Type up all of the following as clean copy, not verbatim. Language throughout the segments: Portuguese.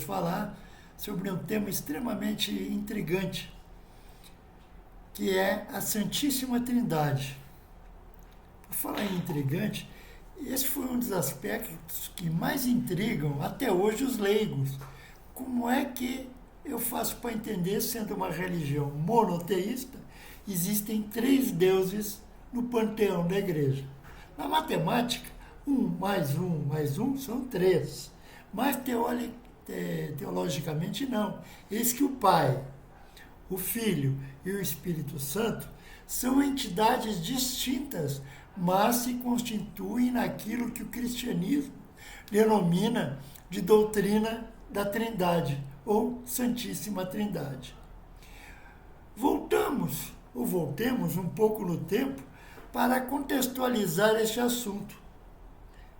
falar sobre um tema extremamente intrigante, que é a Santíssima Trindade. Por falar em intrigante, esse foi um dos aspectos que mais intrigam até hoje os leigos. Como é que eu faço para entender, sendo uma religião monoteísta, existem 3 deuses no panteão da igreja? Na matemática, 1 mais 1 são 3. Mas teologicamente não. Eis que o Pai, o Filho e o Espírito Santo são entidades distintas, mas se constituem naquilo que o cristianismo denomina de doutrina da Trindade, ou Santíssima Trindade. Voltemos um pouco no tempo para contextualizar este assunto.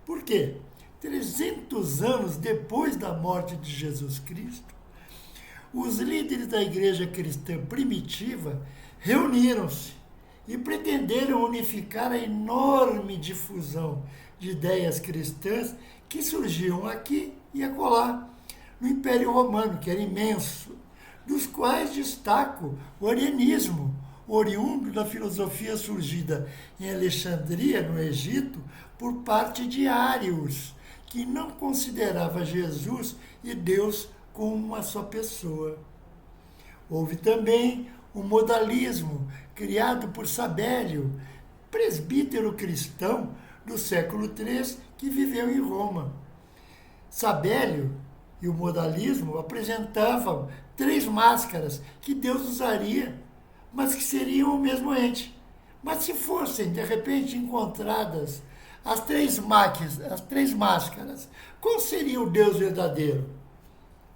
Por quê? 300 anos depois da morte de Jesus Cristo, os líderes da igreja cristã primitiva reuniram-se e pretenderam unificar a enorme difusão de ideias cristãs que surgiam aqui e acolá, no Império Romano, que era imenso, dos quais destaco o arianismo, oriundo da filosofia surgida em Alexandria, no Egito, por parte de ários, que não considerava Jesus e Deus como uma só pessoa. Houve também o modalismo, criado por Sabélio, presbítero cristão do século III, que viveu em Roma. Sabélio e o modalismo apresentavam 3 máscaras que Deus usaria, mas que seriam o mesmo ente. Mas se fossem, de repente, encontradas as 3 máscaras, qual seria o Deus verdadeiro?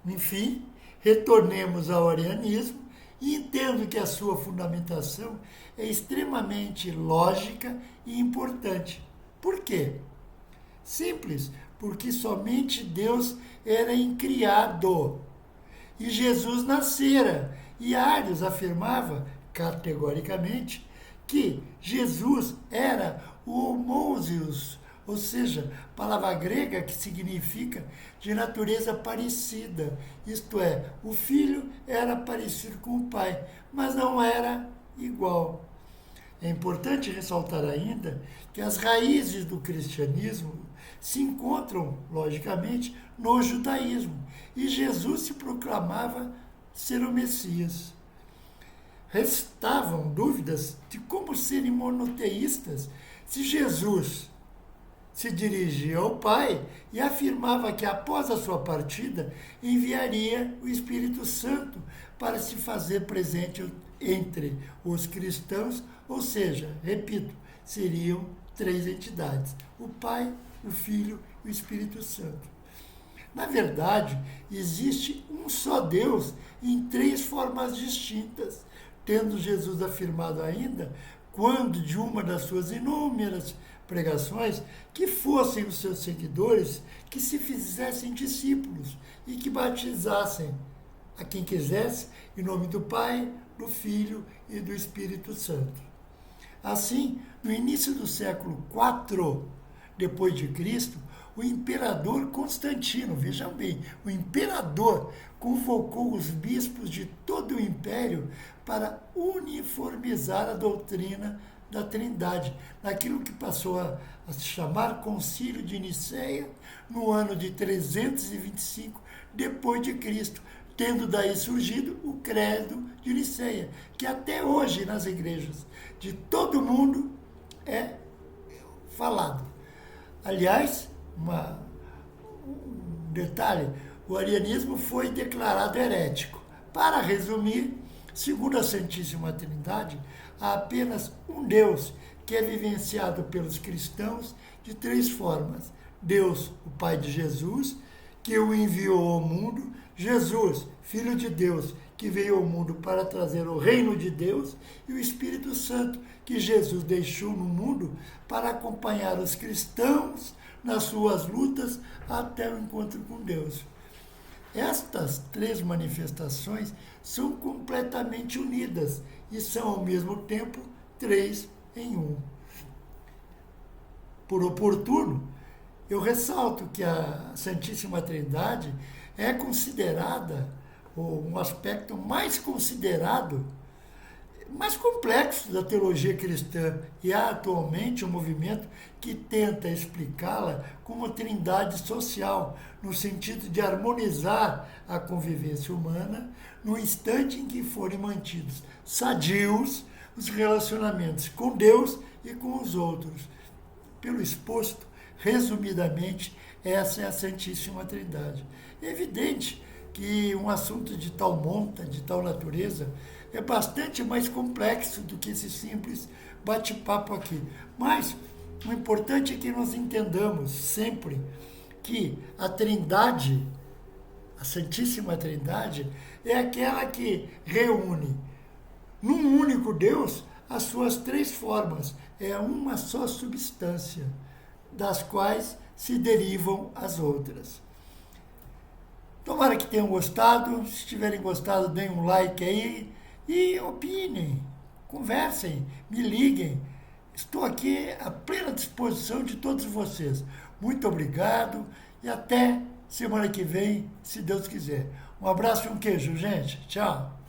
Enfim, retornemos ao arianismo e entendo que a sua fundamentação é extremamente lógica e importante. Por quê? Simples, porque somente Deus era incriado e Jesus nascera. E Arius afirmava categoricamente que Jesus era o homousios, ou seja, palavra grega que significa de natureza parecida, isto é, o filho era parecido com o pai, mas não era igual. É importante ressaltar ainda que as raízes do cristianismo se encontram, logicamente, no judaísmo, e Jesus se proclamava ser o Messias. Restavam dúvidas de como serem monoteístas se Jesus se dirigia ao Pai e afirmava que após a sua partida enviaria o Espírito Santo para se fazer presente entre os cristãos, ou seja, repito, seriam 3 entidades: o Pai, o Filho e o Espírito Santo. Na verdade, existe um só Deus em 3 formas distintas, tendo Jesus afirmado ainda, quando de uma das suas inúmeras pregações, que fossem os seus seguidores que se fizessem discípulos e que batizassem a quem quisesse em nome do Pai, do Filho e do Espírito Santo. Assim, no início do século IV depois de Cristo, o imperador Constantino, vejam bem, o imperador convocou os bispos de todo o império para uniformizar a doutrina da Trindade, naquilo que passou a se chamar Concílio de Nicéia, no ano de 325 depois de Cristo, tendo daí surgido o Credo de Nicéia, que até hoje nas igrejas de todo o mundo é falado. Aliás, um detalhe, o arianismo foi declarado herético. Para resumir, segundo a Santíssima Trindade, há apenas um Deus que é vivenciado pelos cristãos de 3 formas. Deus, o Pai de Jesus, que o enviou ao mundo, Jesus, Filho de Deus, que veio ao mundo para trazer o reino de Deus, e o Espírito Santo, que Jesus deixou no mundo para acompanhar os cristãos nas suas lutas até o encontro com Deus. Estas 3 manifestações são completamente unidas e são, ao mesmo tempo, 3 em 1. Por oportuno, eu ressalto que a Santíssima Trindade é considerada, ou um aspecto mais considerado, mais complexo da teologia cristã, e há atualmente um movimento que tenta explicá-la como trindade social, no sentido de harmonizar a convivência humana no instante em que forem mantidos sadios os relacionamentos com Deus e com os outros. Pelo exposto, resumidamente, essa é a Santíssima Trindade. É evidente que um assunto de tal monta, de tal natureza, é bastante mais complexo do que esse simples bate-papo aqui. Mas o importante é que nós entendamos sempre que a Trindade, a Santíssima Trindade, é aquela que reúne num único Deus as suas três formas. É uma só substância, das quais se derivam as outras. Tomara que tenham gostado. Se tiverem gostado, deem um like aí e opinem, conversem, me liguem. Estou aqui à plena disposição de todos vocês. Muito obrigado e até semana que vem, se Deus quiser. Um abraço e um queijo, gente. Tchau.